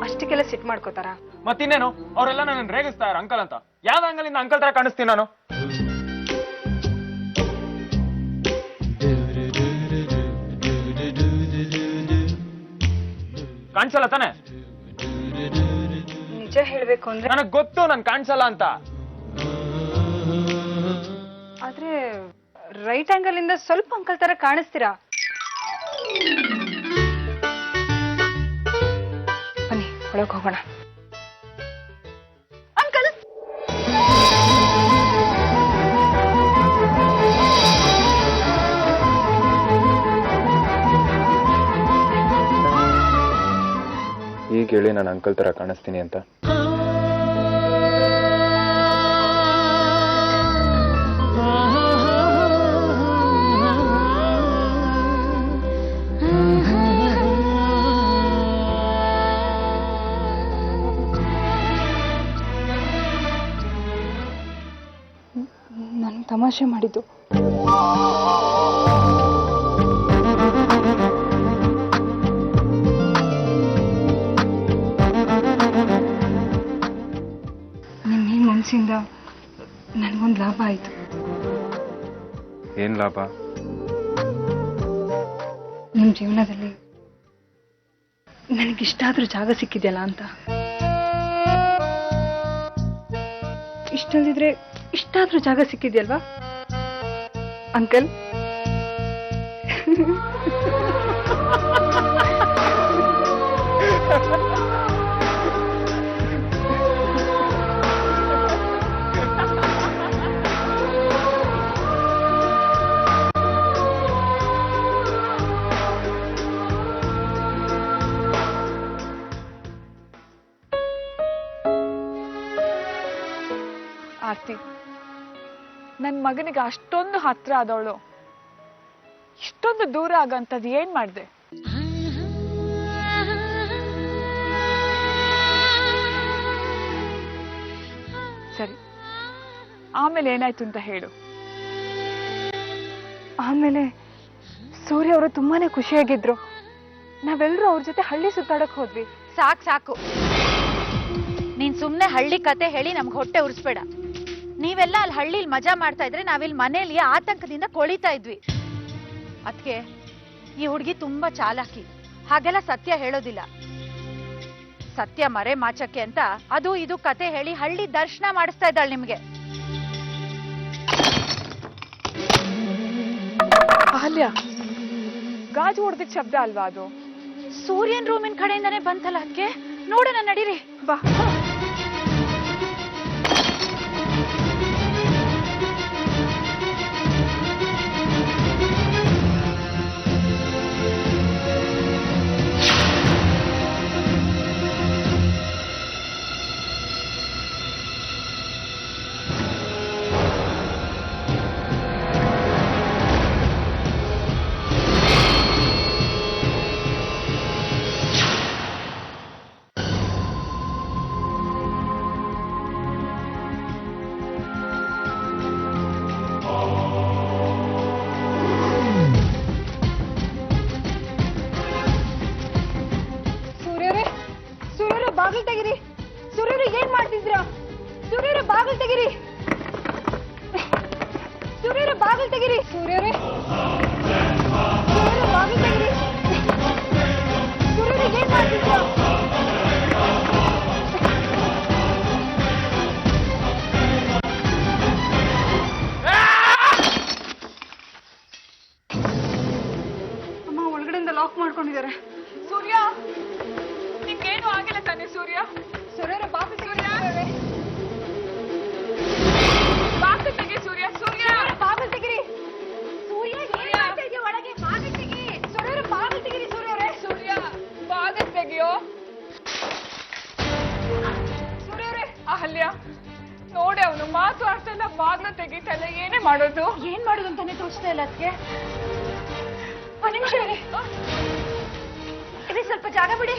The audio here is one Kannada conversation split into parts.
ಅಷ್ಟಕ್ಕೆಲ್ಲ ಸಿಟ್ ಮಾಡ್ಕೋತಾರ? ಮತ್ತಿನ್ನೇನು, ಅವರೆಲ್ಲ ನನ್ನ ರೇಗಿಸ್ತಾರ ಅಂಕಲ್ ಅಂತ. ಯಾವ ಆಂಗಲಿಂದ ಅಂಕಲ್ ತರ ಕಾಣಿಸ್ತೀನಿ ನಾನು? ಕಾಣಿಸಲ್ಲ ತಾನೆ? ನಿಜ ಹೇಳ್ಬೇಕು ಅಂದ್ರೆ ನನಗ್ ಗೊತ್ತು ನನ್ ಕಾಣಿಸಲ್ಲ ಅಂತ. ಆದ್ರೆ ರೈಟ್ ಆಂಗಲ್ ಇಂದ ಸ್ವಲ್ಪ ಅಂಕಲ್ ತರ ಕಾಣಿಸ್ತೀರಾ. ಬನ್ನಿ ಒಳಗೆ ಹೋಗೋಣ. ಅಂಕಲ್ ಈಗ ಹೇಳಿ ನಾನು ಅಂಕಲ್ ತರ ಕಾಣಿಸ್ತೀನಿ ಅಂತ. ನಾನು ತಮಾಷೆ ಮಾಡಿದ್ದು. ನಿಮ್ಮ ಈ ಮನಸ್ಸಿಂದ ನನಗೊಂದು ಲಾಭ ಆಯಿತು. ಏನ್ ಲಾಭ? ನಿಮ್ಮ ಜೀವನದಲ್ಲಿ ನನಗಿಷ್ಟಾದ್ರೂ ಜಾಗ ಸಿಕ್ಕಿದೆಯಲ್ಲ ಅಂತ. ಇಷ್ಟಲ್ದಿದ್ರೆ ಇಷ್ಟಾದ್ರೂ ಜಾಗ ಸಿಕ್ಕಿದೆಯಲ್ವಾ ಅಂಕಲ್? ಆರ್ತಿ, ನನ್ನ ಮಗನಿಗೆ ಅಷ್ಟೊಂದು ಹತ್ರ ಆದವಳು ಇಷ್ಟೊಂದು ದೂರ ಆಗಂತದ್ದು ಏನ್ ಮಾಡಿದೆ? ಸರಿ, ಆಮೇಲೆ ಏನಾಯ್ತು ಅಂತ ಹೇಳು. ಆಮೇಲೆ ಸೂರ್ಯ ಅವರು ತುಂಬಾನೇ ಖುಷಿಯಾಗಿದ್ರು. ನಾವೆಲ್ಲರೂ ಅವ್ರ ಜೊತೆ ಹಳ್ಳಿ ಸುತ್ತಾಡಕ್ ಹೋದ್ವಿ. ಸಾಕು, ನೀನ್ ಸುಮ್ನೆ ಹಳ್ಳಿ ಕತೆ ಹೇಳಿ ನಮ್ಗೆ ಹೊಟ್ಟೆ ಉರಿಸ್ಬೇಡ. ನೀವೆಲ್ಲ ಅಲ್ಲಿ ಹಳ್ಳಿಲಿ ಮಜಾ ಮಾಡ್ತಾ ಇದ್ರೆ ನಾವಿಲ್ಲಿ ಮನೇಲಿ ಆತಂಕದಿಂದ ಕೊಳಿತಾ ಇದ್ವಿ. ಅದಕ್ಕೆ ಈ ಹುಡುಗಿ ತುಂಬಾ ಚಾಲಾಕಿ, ಹಾಗೆಲ್ಲ ಸತ್ಯ ಹೇಳೋದಿಲ್ಲ. ಸತ್ಯ ಮರೆ ಮಾಚಕ್ಕೆ ಅಂತ ಅದು ಇದು ಕತೆ ಹೇಳಿ ಹಳ್ಳಿ ದರ್ಶನ ಮಾಡಿಸ್ತಾ ಇದ್ದಾಳೆ ನಿಮ್ಗೆ. ಅಹಲ್ಯ, ಗಾಜು ಹೊಡೆದಿದ್ದ ಶಬ್ದ ಅಲ್ವಾ ಅದು? ಸೂರ್ಯನ್ ರೂಮಿನ ಕಡೆಯಿಂದಾನೇ ಬಂತಲ್ಲ, ಅದಕ್ಕೆ ನೋಡೋಣ, ನಡೀರಿ ಬಾ. ಬಾಗಿಲು ತೆಗಿರಿ. ಸೂರ್ಯರು ಏನ್ ಮಾಡ್ತಿದ್ರ? ಸೂರ್ಯರು ಬಾಗಿಲು ತೆಗಿರಿ. ಸೂರ್ಯರು ಬಾಗಿಲು ತೆಗಿರಿ. ಸೂರ್ಯರೇ, ಸೂರ್ಯರು ಬಾಗಿಲು ತೆಗಿರಿ. ಸೂರ್ಯರು ಏನ್ ಮಾಡ್ತಿದ್ರ? ಅಮ್ಮ ಒಳಗಡೆಯಿಂದ ಲಾಕ್ ಮಾಡ್ಕೊಂಡಿದ್ದಾರೆ. ಸೂರ್ಯ, ನಿಂಗೇನು ಆಗಿಲ್ಲ ತಾನೆ? ಸೂರ್ಯ, ಸೂರ್ಯರ ಬಾಗಿಲು ಸೂರ್ಯ, ಬಾಗಿಲು ತೆಗಿ. ಬಾಗಿಲು ಸೂರ್ಯ, ಬಾಗಿಲು ತೆಗಿರಿ. ಸೂರ್ಯ ಏನ್ ಮಾಡ್ತಾ ಇದೀಯ ಒಳಗೆ? ಬಾಗಿಲು ತೆಗಿ. ಸೂರ್ಯರ ಬಾಗಿಲು ತೆಗಿರಿ. ಸೂರ್ಯರೇ, ಸೂರ್ಯ ಬಾಗಿಲು ತೆಗಿಯೋ. ಸೂರ್ಯರೇ. ಅಹಲ್ಯ, ನೋಡಿ ಅವನು ಮಾತಾಡ್ತಾ ಇಲ್ಲ, ಬಾಗಿಲು ತೆಗಿತಾ ಇಲ್ಲ. ಏನೇ ಮಾಡೋದು? ಏನ್ ಮಾಡೋದು ಅಂತಾನೆ ತೋಚ್ತಾ ಇಲ್ಲ. ಅದಕ್ಕೆ ಒಂದ್ ನಿಮಿಷ ಇರಿ. ಸ್ವಲ್ಪ ಜಾಗ ಬಿಡಿ.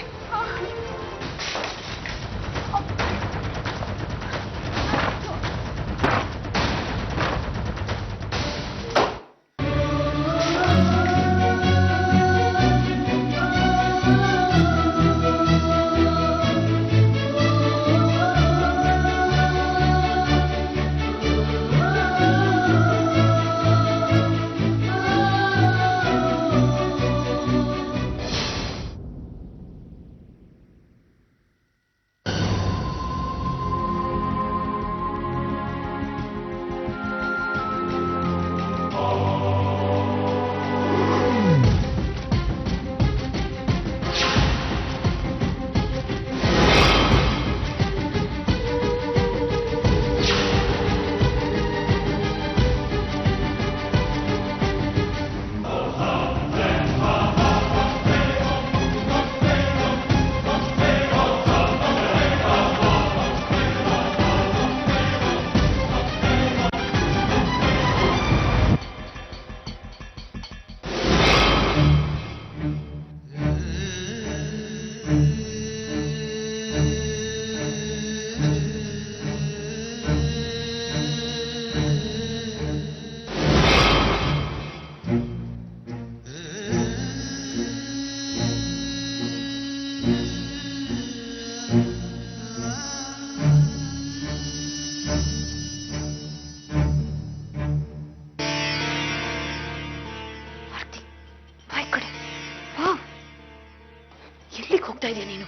ಹೋಗ್ತಾ ಇದೀಯ ನೀನು?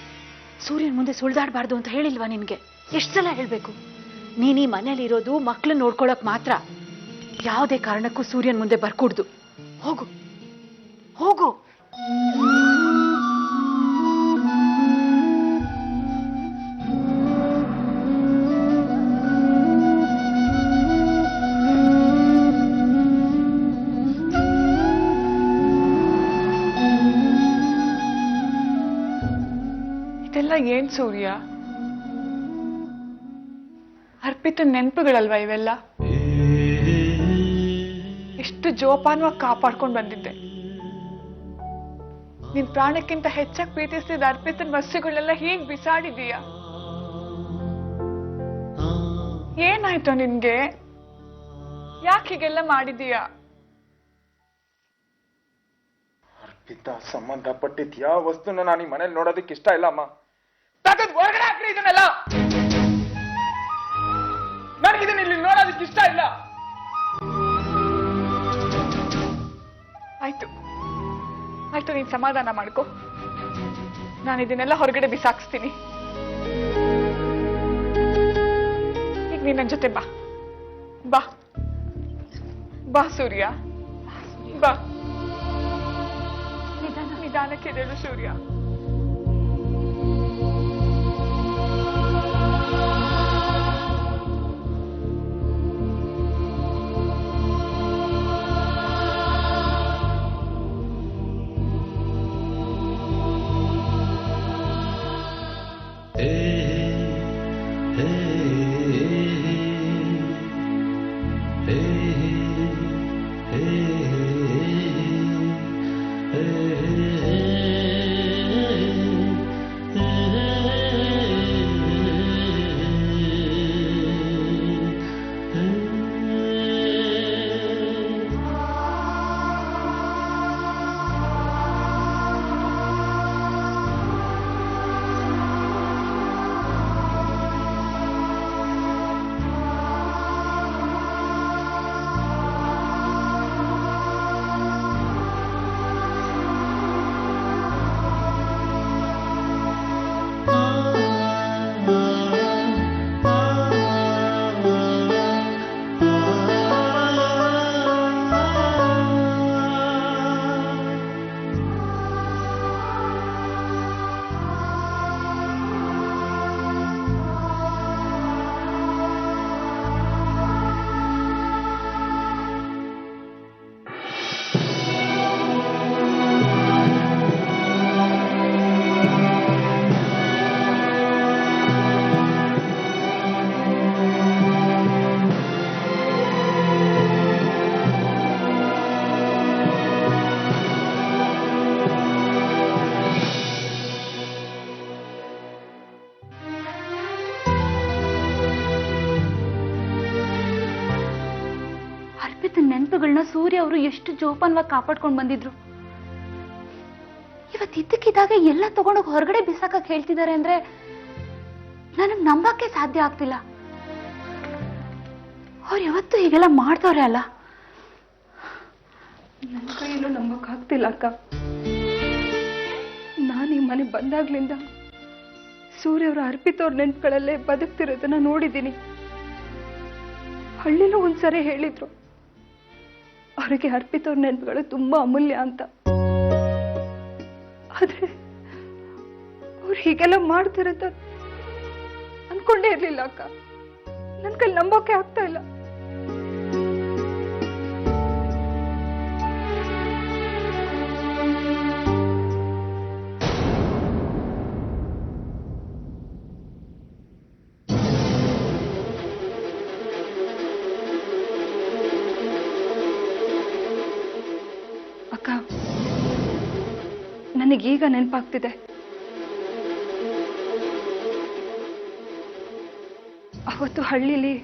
ಸೂರ್ಯನ ಮುಂದೆ ಸುಳ್ದಾಡಬಾರ್ದು ಅಂತ ಹೇಳಿಲ್ವಾ ನಿನ್ಗೆ? ಎಷ್ಟು ಸಲ ಹೇಳ್ಬೇಕು? ನೀನ್ ಈ ಮನೇಲಿ ಇರೋದು ಮಕ್ಳು ನೋಡ್ಕೊಳಕ್ ಮಾತ್ರ. ಯಾವುದೇ ಕಾರಣಕ್ಕೂ ಸೂರ್ಯನ ಮುಂದೆ ಬರ್ಕೂಡ್ದು. ಹೋಗು ಹೋಗು. ಇದೆಲ್ಲ ಏನ್ ಸೂರ್ಯ? ಅರ್ಪಿತ ನೆನಪುಗಳಲ್ವಾ ಇವೆಲ್ಲ? ಎಷ್ಟು ಜೋಪಾನವಾಗಿ ಕಾಪಾಡ್ಕೊಂಡು ಬಂದಿದ್ದೆ. ನಿನ್ ಪ್ರಾಣಕ್ಕಿಂತ ಹೆಚ್ಚಾಗಿ ಪ್ರೀತಿಸಿದ ಅರ್ಪಿತನ ವಸ್ತುಗಳೆಲ್ಲ ಹೀಗ್ ಬಿಸಾಡಿದೀಯ. ಏನಾಯ್ತು ನಿನ್ಗೆ? ಯಾಕೆ ಹೀಗೆಲ್ಲ ಮಾಡಿದೀಯ? ಅರ್ಪಿತ ಸಂಬಂಧಪಟ್ಟಿದ್ ಯಾವ ವಸ್ತುನ ನಾನು ಈ ಮನೇಲಿ ನೋಡೋದಕ್ಕೆ ಇಷ್ಟ ಇಲ್ಲ ಅಮ್ಮ. ತಗದ್ ಹೊರಗಡೆ ಹಾಕ್ರಿ ಇದನ್ನೆಲ್ಲ. ನನಗಿದನ್ನ ಇಲ್ಲಿ ನೋಡೋದಕ್ಕೆ ಇಷ್ಟ ಇಲ್ಲ. ಆಯ್ತು ಆಯ್ತು, ನೀನ್ ಸಮಾಧಾನ ಮಾಡ್ಕೊ. ನಾನು ಇದನ್ನೆಲ್ಲ ಹೊರಗಡೆ ಬಿಸಾಕ್ಸ್ತೀನಿ. ಈಗ ನೀನ್ ನನ್ ಜೊತೆ ಬಾ. ಬಾ ಬಾ ಸೂರ್ಯ, ಬಾ. ನಿಧಾನಕ್ಕೆ ಎದ್ದೇಳು ಸೂರ್ಯ. ನೆನಪುಗಳನ್ನ ಸೂರ್ಯ ಅವರು ಎಷ್ಟು ಜೋಪಾನವಾಗಿ ಕಾಪಾಡ್ಕೊಂಡು ಬಂದಿದ್ರು. ಇವತ್ತು ಇದ್ದಕ್ಕಿದ್ದಾಗ ಎಲ್ಲ ತಗೊಂಡೋಗಿ ಹೊರಗಡೆ ಬಿಸಾಕಕ್ ಹೇಳ್ತಿದ್ದಾರೆ ಅಂದ್ರೆ ನನಗ್ ನಂಬಕ್ಕೆ ಸಾಧ್ಯ ಆಗ್ತಿಲ್ಲ. ಅವ್ರು ಯಾವತ್ತೂ ಹೀಗೆಲ್ಲ ಮಾಡ್ತವ್ರೆ ಅಲ್ಲ. ನನ್ನ ಕೈಯಲ್ಲೂ ನಂಬಕ್ ಆಗ್ತಿಲ್ಲ ಅಕ್ಕ. ನಾನು ಈ ಮನೆ ಬಂದಾಗ್ಲಿಂದ ಸೂರ್ಯ ಅವರ ಅರ್ಪಿತವ್ರ ನೆನಪುಗಳಲ್ಲೇ ಬದುಕ್ತಿರೋದನ್ನ ನೋಡಿದ್ದೀನಿ. ಹಳ್ಳಿಲೂ ಒಂದ್ಸರಿ ಹೇಳಿದ್ರು ಅವರಿಗೆ ಅರ್ಪಿತವ್ರ ನೆನಪುಗಳು ತುಂಬಾ ಅಮೂಲ್ಯ ಅಂತ. ಆದ್ರೆ ಅವ್ರು ಹೀಗೆಲ್ಲ ಮಾಡ್ತಿರತ್ತ ಅನ್ಕೊಂಡೇ ಇರ್ಲಿಲ್ಲ ಅಕ್ಕ. ನನ್ ಕೈಲಿ ನಂಬೋಕೆ ಆಗ್ತಾ ಇಲ್ಲ. ಅಕ್ಕ, ನನಗೀಗ ನೆನಪಾಗ್ತಿದೆ. ಅವತ್ತು ಹಳ್ಳಿಲಿ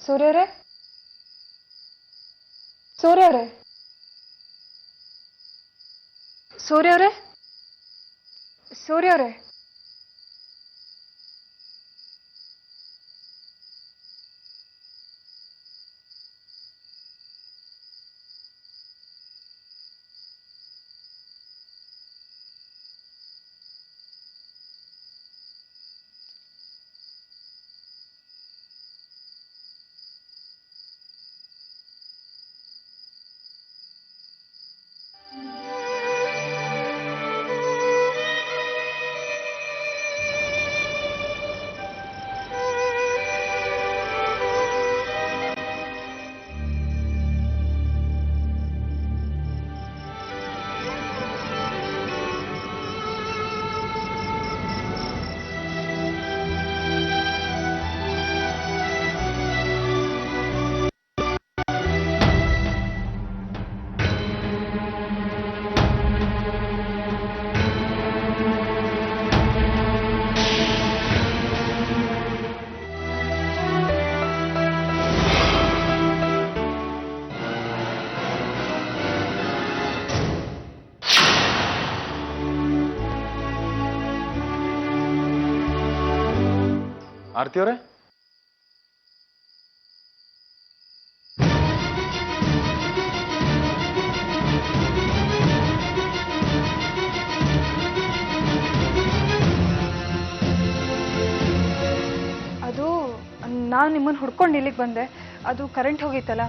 ಸೂರ್ಯರೇ ಸೂರ್ಯರೇ ಸೂರ್ಯರೇ ಸೂರ್ಯರೇ ಆರತಿ ಅವರೇ, ಅದು ನಾನು ನಿಮ್ಮನ್ನು ಹುಡ್ಕೊಂಡು ಇಲ್ಲಿಗೆ ಬಂದೆ. ಅದು ಕರೆಂಟ್ ಹೋಗಿತ್ತಲ್ಲ.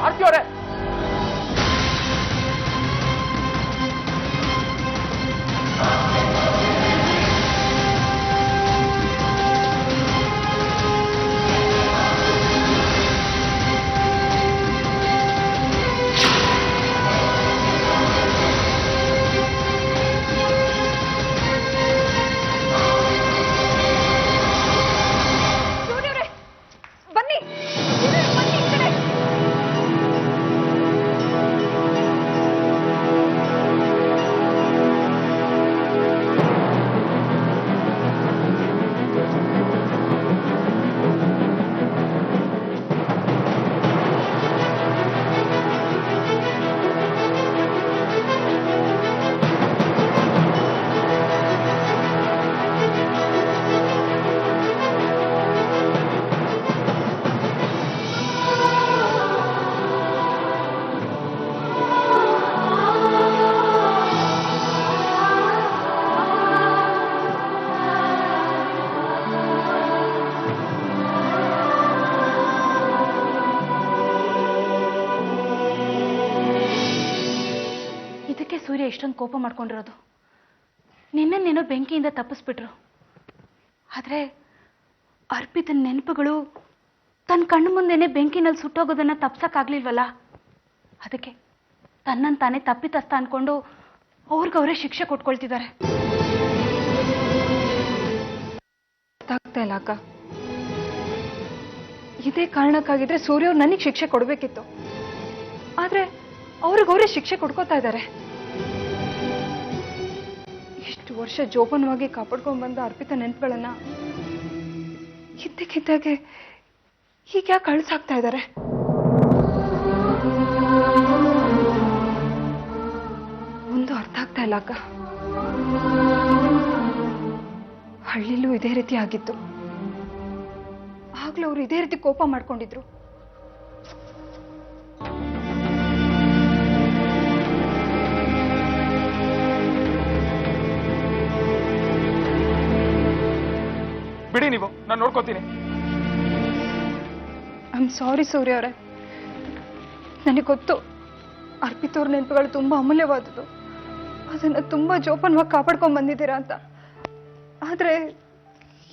ಆರತಿ ಅವರೇ, ಸೂರ್ಯರೇ ಬನ್ನಿ, ಸೂರ್ಯರೇ, ಬನ್ನಿ ಈ ಕಡೆ. ಇದಕ್ಕೆ ಸೂರ್ಯ ಇಷ್ಟೊಂದು ಕೋಪ ಮಾಡ್ಕೊಂಡಿರೋದು. ನಿನ್ನೇನೋ ಬೆಂಕಿಯಿಂದ ತಪ್ಪಿಸ್ಬಿಟ್ರು. ಆದರೆ ಅರ್ಪಿತನ ನೆನಪುಗಳು ತನ್ನ ಕಣ್ಣು ಮುಂದೆನೆ ಬೆಂಕಿನಲ್ಲಿ ಸುಟ್ಟೋಗೋದನ್ನ ತಪ್ಸಕ್ಕಾಗ್ಲಿಲ್ವಲ್ಲ. ಅದಕ್ಕೆ ತನ್ನನ್ನು ತಾನೇ ತಪ್ಪಿತಸ್ಥ ಅನ್ಕೊಂಡು ಅವ್ರಿಗವರೇ ಶಿಕ್ಷೆ ಕೊಟ್ಕೊಳ್ತಿದ್ದಾರೆ. ಗೊತ್ತಾಗ್ತಾ ಇಲ್ಲ ಅಕ್ಕ. ಇದೇ ಕಾರಣಕ್ಕಾಗಿದ್ರೆ ಸೂರ್ಯ ಅವ್ರು ನನಗೆ ಶಿಕ್ಷೆ ಕೊಡಬೇಕಿತ್ತು. ಆದ್ರೆ ಅವ್ರಿಗವರೇ ಶಿಕ್ಷೆ ಕೊಡ್ಕೋತಾ ಇದ್ದಾರೆ. ಇಷ್ಟು ವರ್ಷ ಜೋಪಾನವಾಗಿ ಕಾಪಾಡ್ಕೊಂಡ್ ಬಂದ ಅರ್ಪಿತ ನೆನಪುಗಳನ್ನ ಇದ್ದಕ್ಕಿದ್ದಾಗೆ ಈಗ ಯಾಕೆ ಕಳ್ಸಾಕ್ತಾ ಇದ್ದಾರೆ? ಒಂದು ಅರ್ಥ ಆಗ್ತಾ ಇಲ್ಲ ಅಕ್ಕ. ಹಳ್ಳಿಲೂ ಇದೇ ರೀತಿ ಆಗಿತ್ತು. ಆಗ್ಲೂ ಅವ್ರು ಇದೇ ರೀತಿ ಕೋಪ ಮಾಡ್ಕೊಂಡಿದ್ರು. ಬಿಡಿ, ನೀವು ನಾನು ನೋಡ್ಕೋತೀನಿ. ಐ ಆಮ್ ಸಾರಿ ಸೂರ್ಯ ಅವರೇ. ನನಗೆ ಗೊತ್ತು ಅರ್ಪಿತವ್ರ ನೆನಪುಗಳು ತುಂಬಾ ಅಮೂಲ್ಯವಾದದ್ದು. ಅದನ್ನ ತುಂಬಾ ಜೋಪಾನವಾಗಿ ಕಾಪಾಡ್ಕೊಂಡ್ ಬಂದಿದ್ದೀರಾ ಅಂತ. ಆದ್ರೆ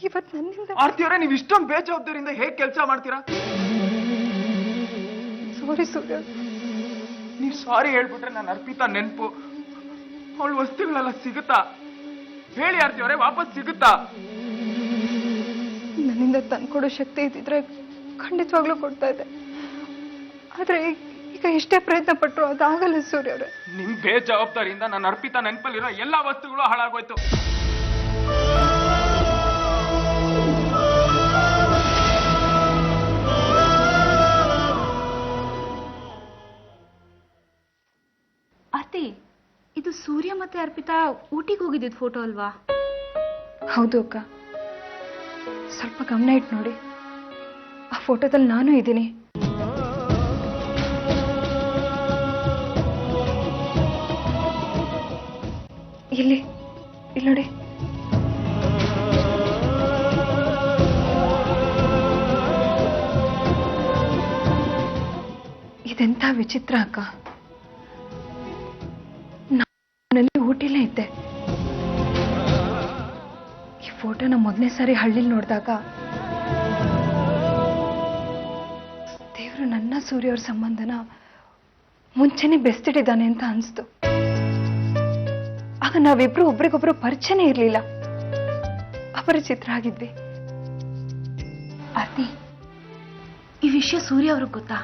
ಇವತ್ತು ನನ್ನಿಂದ ಆರತಿ ಅವರೇ, ನೀವು ಇಷ್ಟೊಂದು ಬೇಜವಾಬ್ದಾರಿಯಿಂದ ಹೇಗೆ ಕೆಲಸ ಮಾಡ್ತೀರಾ? ಸಾರಿ ಸೂರ್ಯ. ನೀವು ಸಾರಿ ಹೇಳ್ಬಿಟ್ರೆ ನಾನು ಅರ್ಪಿತಾ ನೆನಪು ಅವಳ ವಸ್ತುಗಳೆಲ್ಲ ಸಿಗುತ್ತಾ? ಹೇಳಿ ಆರತಿ ಅವರೇ, ವಾಪಸ್ ಸಿಗುತ್ತಾ? ನನ್ನಿಂದ ತಂದ್ಕೊಡೋ ಶಕ್ತಿ ಇದ್ದಿದ್ರೆ ಖಂಡಿತವಾಗ್ಲೂ ಕೊಡ್ತಾ ಇದ್ದೆ. ಆದ್ರೆ ಈಗ ಎಷ್ಟೇ ಪ್ರಯತ್ನ ಪಟ್ಟರು ಅದಾಗಲ್ಲ ಸೂರ್ಯ ಅವರೇ. ನಿಮ್ ಬೇಜವಾಬ್ದಾರಿಯಿಂದ ನನ್ನ ಅರ್ಪಿತಾ ನೆನಪಲ್ಲಿರೋ ಎಲ್ಲಾ ವಸ್ತುಗಳು ಹಾಳಾಗೋಯ್ತು. ಆರ್ತಿ, ಇದು ಸೂರ್ಯ ಮತ್ತೆ ಅರ್ಪಿತಾ ಊಟಿಗೆ ಹೋಗಿದ್ದಿದ್ ಫೋಟೋ ಅಲ್ವಾ? ಹೌದು ಅಕ್ಕ, ಸ್ವಲ್ಪ ಗಮನ ಇಟ್ಟು ನೋಡಿ. ಆ ಫೋಟೋದಲ್ಲಿ ನಾನು ಇದ್ದೀನಿ. ಇಲ್ಲಿ ನೋಡಿ. ಇದೆಂಥ ವಿಚಿತ್ರ ಅಕ್ಕ. ನಾನು ಊಟಿಲೇ ಇದ್ದೆ. ಈ ಫೋಟೋನ ಮೊದಲನೇ ಸಾರಿ ಹಳ್ಳಿಲಿ ನೋಡಿದಾಗ ದೇವರು ನನ್ನ ಸೂರ್ಯ ಅವ್ರ ಸಂಬಂಧನ ಮುಂಚೆನೆ ಬೆಸ್ತಿಟ್ಟಿದ್ದಾನೆ ಅಂತ ಅನಿಸ್ತು. ಆಗ ನಾವಿಬ್ರು ಒಬ್ರಿಗೊಬ್ರು ಪರಿಚಯನೇ ಇರಲಿಲ್ಲ, ಅಪರಿಚಿತರಾಗಿದ್ವಿ. ಆರ್ತಿ, ಈ ವಿಷಯ ಸೂರ್ಯ ಅವ್ರಿಗೆ ಗೊತ್ತಾ?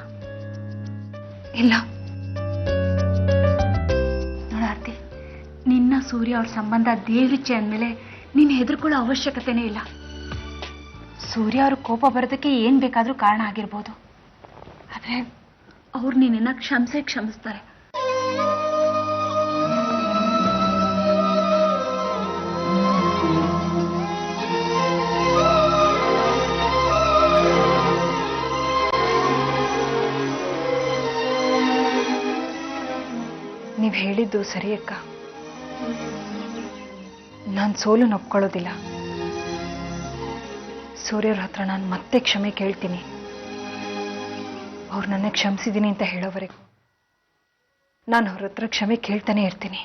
ಇಲ್ಲ. ನೋಡ ಆರ್ತಿ, ನಿನ್ನ ಸೂರ್ಯ ಅವ್ರ ಸಂಬಂಧ ದೇವಿಚ್ಛೆ ಅಂದಮೇಲೆ ನೀನು ಹೆದರ್ಕೊಳ್ಳೋ ಅವಶ್ಯಕತೆನೇ ಇಲ್ಲ. ಸೂರ್ಯ ಅವ್ರ ಕೋಪ ಬರೋದಕ್ಕೆ ಏನ್ ಬೇಕಾದ್ರೂ ಕಾರಣ ಆಗಿರ್ಬೋದು, ಆದ್ರೆ ಅವ್ರು ನಿನ್ನ ಕ್ಷಮಿಸ್ತಾರೆ. ನೀವ್ ಹೇಳಿದ್ದು ಸರಿ ಅಕ್ಕ. ನಾನು ಸೋಲು ಒಪ್ಕೊಳ್ಳೋದಿಲ್ಲ. ಸೂರ್ಯರ ಹತ್ರ ನಾನು ಮತ್ತೆ ಕ್ಷಮೆ ಕೇಳ್ತೀನಿ. ಅವ್ರು ನನ್ನ ಕ್ಷಮಿಸಿದ್ದೀನಿ ಅಂತ ಹೇಳೋವರೆಗೂ ನಾನು ಅವ್ರ ಹತ್ರ ಕ್ಷಮೆ ಕೇಳ್ತಾನೆ ಇರ್ತೀನಿ.